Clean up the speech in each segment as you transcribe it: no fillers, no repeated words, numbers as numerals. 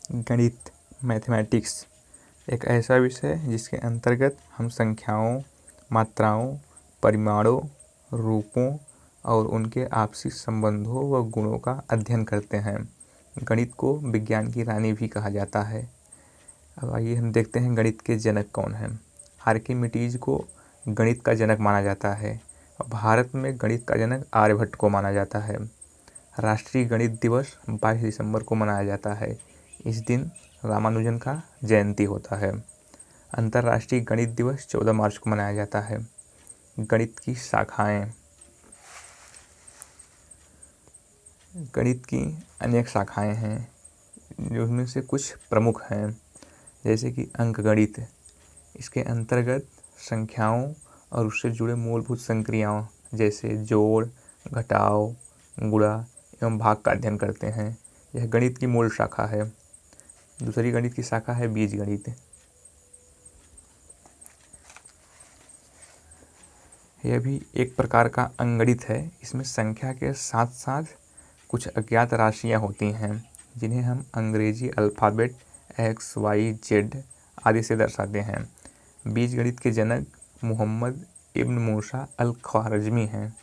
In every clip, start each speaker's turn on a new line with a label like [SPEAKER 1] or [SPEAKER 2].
[SPEAKER 1] गणित मैथमेटिक्स एक ऐसा विषय है जिसके अंतर्गत हम संख्याओं, मात्राओं, परिमाणों, रूपों और उनके आपसी संबंधों व गुणों का अध्ययन करते हैं। गणित को विज्ञान की रानी भी कहा जाता है। अब आइए हम देखते हैं गणित के जनक कौन हैं। आर्किमिडीज को गणित का जनक माना जाता है और भारत में गणित का जनक आर्यभट्ट को माना जाता है। राष्ट्रीय गणित दिवस 22 दिसंबर को मनाया जाता है। इस दिन रामानुजन का जयंती होता है। अंतर्राष्ट्रीय गणित दिवस 14 मार्च को मनाया जाता है। गणित की शाखाएं। गणित की अनेक शाखाएं हैं, जिनमें से कुछ प्रमुख हैं, जैसे कि अंकगणित। इसके अंतर्गत संख्याओं और उससे जुड़े मूलभूत संक्रियाओं जैसे जोड़, घटाव, गुणा एवं भाग का अध्ययन करते हैं। यह गणित की मूल शाखा है। दूसरी गणित की शाखा है बीजगणित। यह भी एक प्रकार का अंकगणित है। इसमें संख्या के साथ साथ कुछ अज्ञात राशियां होती हैं, जिन्हें हम अंग्रेजी अल्फ़ाबेट X, Y, Z आदि से दर्शाते हैं। बीजगणित के जनक मोहम्मद इब्न मूसा अल ख्वारिज़मी हैं।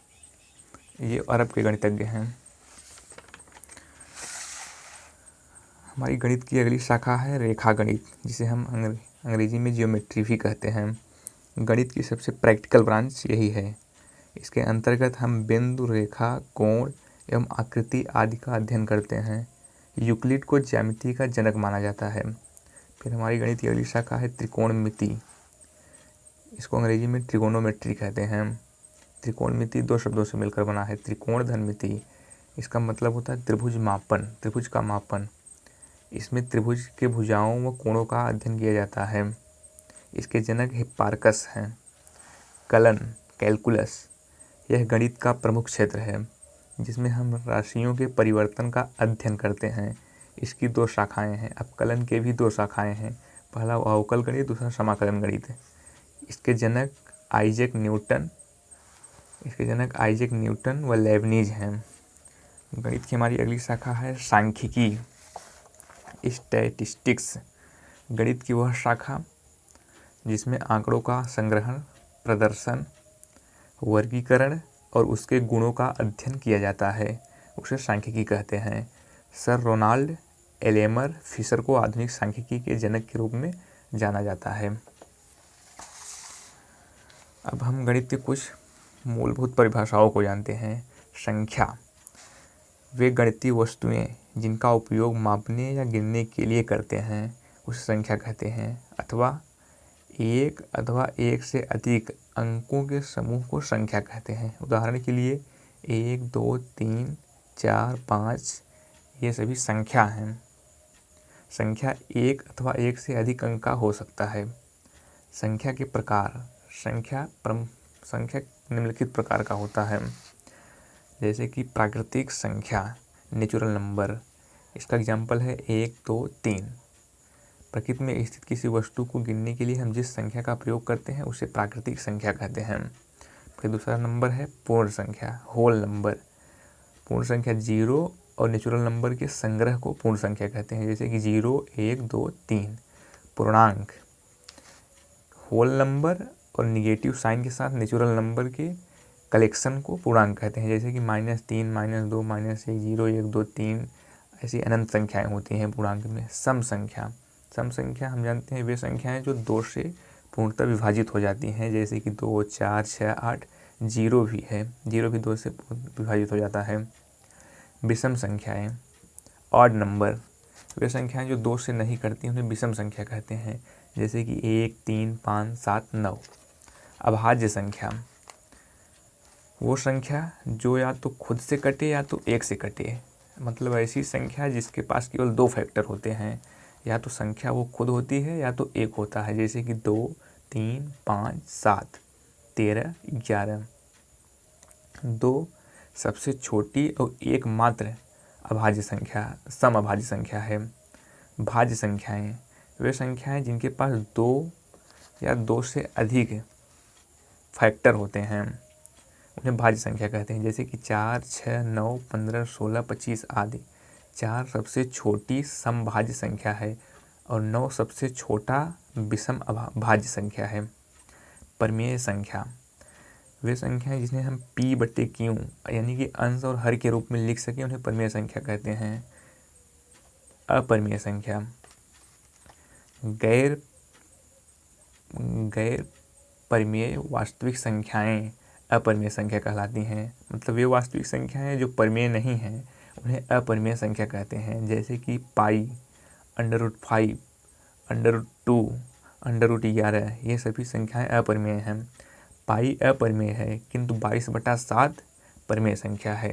[SPEAKER 1] ये अरब के गणितज्ञ हैं। हमारी गणित की अगली शाखा है रेखा गणित, जिसे हम अंग्रेजी में जियोमेट्री भी कहते हैं। गणित की सबसे प्रैक्टिकल ब्रांच यही है। इसके अंतर्गत हम बिंदु, रेखा, कोण एवं आकृति आदि का अध्ययन करते हैं। यूक्लिड को ज्यामिति का जनक माना जाता है। फिर हमारी गणित की अगली शाखा है त्रिकोणमिति। इसको अंग्रेजी में ट्रिगोनोमेट्री कहते हैं। त्रिकोणमिति दो शब्दों से मिलकर बना है। त्रिकोण धन मिति, इसका मतलब होता है त्रिभुज मापन, त्रिभुज का मापन। इसमें त्रिभुज के भुजाओं व कोणों का अध्ययन किया जाता है। इसके जनक हिप्पार्कस हैं। कलन कैलकुलस, यह गणित का प्रमुख क्षेत्र है, जिसमें हम राशियों के परिवर्तन का अध्ययन करते हैं। इसकी दो शाखाएं हैं। अपकलन के भी दो शाखाएं हैं, पहला अवकल गणित, दूसरा समाकलन गणित। इसके जनक आइजैक न्यूटन व लेबनीज हैं। गणित की हमारी अगली शाखा है सांख्यिकी, स्टैटिस्टिक्स। गणित की वह शाखा जिसमें आंकड़ों का संग्रहण, प्रदर्शन, वर्गीकरण और उसके गुणों का अध्ययन किया जाता है, उसे सांख्यिकी कहते हैं। सर रोनाल्ड एलेमर फिशर को आधुनिक सांख्यिकी के जनक के रूप में जाना जाता है। अब हम गणित के कुछ मूलभूत परिभाषाओं को जानते हैं। संख्या, वे गणितीय वस्तुएं जिनका उपयोग मापने या गिनने के लिए करते हैं उसे संख्या कहते हैं, अथवा एक से अधिक अंकों के समूह को संख्या कहते हैं। उदाहरण के लिए 1, 2, 3, 4, 5 ये सभी संख्या हैं। संख्या एक अथवा एक से अधिक अंक का हो सकता है। संख्या के प्रकार, संख्या निम्नलिखित प्रकार का होता है, जैसे कि प्राकृतिक संख्या, नेचुरल नंबर। इसका एग्जाम्पल है 1, 2, 3। प्रकृति में स्थित किसी वस्तु को गिनने के लिए हम जिस संख्या का प्रयोग करते हैं उसे प्राकृतिक संख्या कहते हैं। फिर दूसरा नंबर है पूर्ण संख्या, होल नंबर। पूर्ण संख्या 0 और नेचुरल नंबर के संग्रह को पूर्ण संख्या कहते हैं, जैसे कि 0, 1, 2, 3। पूर्णांक, होल नंबर और निगेटिव साइन के साथ नेचुरल नंबर के कलेक्शन को पूर्णांक कहते हैं, जैसे कि -3, -2, -1, 0, 1, 2, 3 ऐसी अनंत संख्याएं होती हैं पूर्णांक में। सम संख्या हम जानते हैं वे संख्याएं जो 2 से पूर्णतः विभाजित हो जाती हैं, जैसे कि 2, 4, 6, 8। 0 भी है, 0 भी 2 से विभाजित हो जाता है। विषम संख्याएं, ऑड नंबर, वे संख्याएं जो 2 से नहीं करती उन्हें विषम संख्या कहते हैं, जैसे कि 1, 3, 5, 7, 9। अभाज्य संख्या, वो संख्या जो या तो खुद से कटे या तो 1 से कटे, मतलब ऐसी संख्या जिसके पास केवल 2 फैक्टर होते हैं, या तो संख्या वो खुद होती है या तो 1 होता है, जैसे कि 2, 3, 5, 7, 13, 11। 2 सबसे छोटी और एकमात्र अभाज्य संख्या सम अभाज्य संख्या है। भाज्य संख्याएं, वे संख्याएं जिनके पास 2 या 2 से अधिक फैक्टर होते हैं, उन्हें भाज्य संख्या कहते हैं, जैसे कि 4, 6, 9, 15, 16, 25 आदि। 4 सबसे छोटी समभाज्य संख्या है और 9 सबसे छोटा विषम भाज्य संख्या है। परिमेय संख्या वे संख्या है जिन्हें हम p/q यानी कि अंश और हर के रूप में लिख सकें, उन्हें परिमेय संख्या कहते हैं। अपरिमेय संख्या गैर परिमेय वास्तविक संख्याएं अपरिमेय संख्या कहलाती हैं। मतलब वे वास्तविक संख्याएं जो परिमेय नहीं हैं उन्हें अपरिमेय संख्या कहते हैं। जैसे कि पाई, √5, √2, √11 ये सभी संख्याएं अपरिमेय हैं। पाई अपरिमेय है किंतु 22/7 परिमेय संख्या है।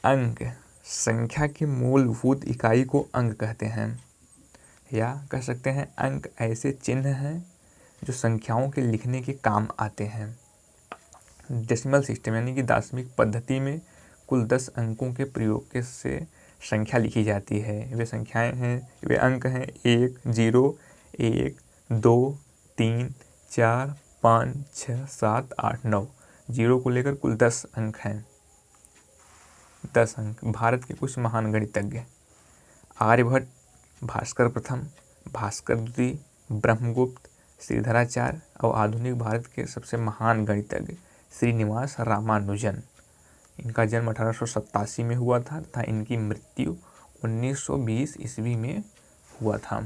[SPEAKER 1] अंक संख्या के मूलभूत इकाई को अंक कहते हैं, या कह सकते हैं अंक ऐसे चिन्ह हैं जो संख्याओं के लिखने के काम आते हैं। डेसिमल सिस्टम यानी कि दशमिक पद्धति में कुल 10 अंकों के प्रयोग से संख्या लिखी जाती है। वे संख्याएं हैं, वे अंक हैं 1, 0, 1, 2, 3, 4, 5, 6, 7, 8, 9। 0 को लेकर कुल 10 अंक हैं। 10 अंक। भारत के कुछ महान गणितज्ञ: आर्यभट्ट, भास्कर प्रथम, भास्कर द्वितीय, ब्रह्मगुप्त, श्रीधराचार्य और आधुनिक भारत के सबसे महान गणितज्ञ श्रीनिवास रामानुजन। इनका जन्म 1887 में हुआ था तथा इनकी मृत्यु 1920 ईस्वी में हुआ था।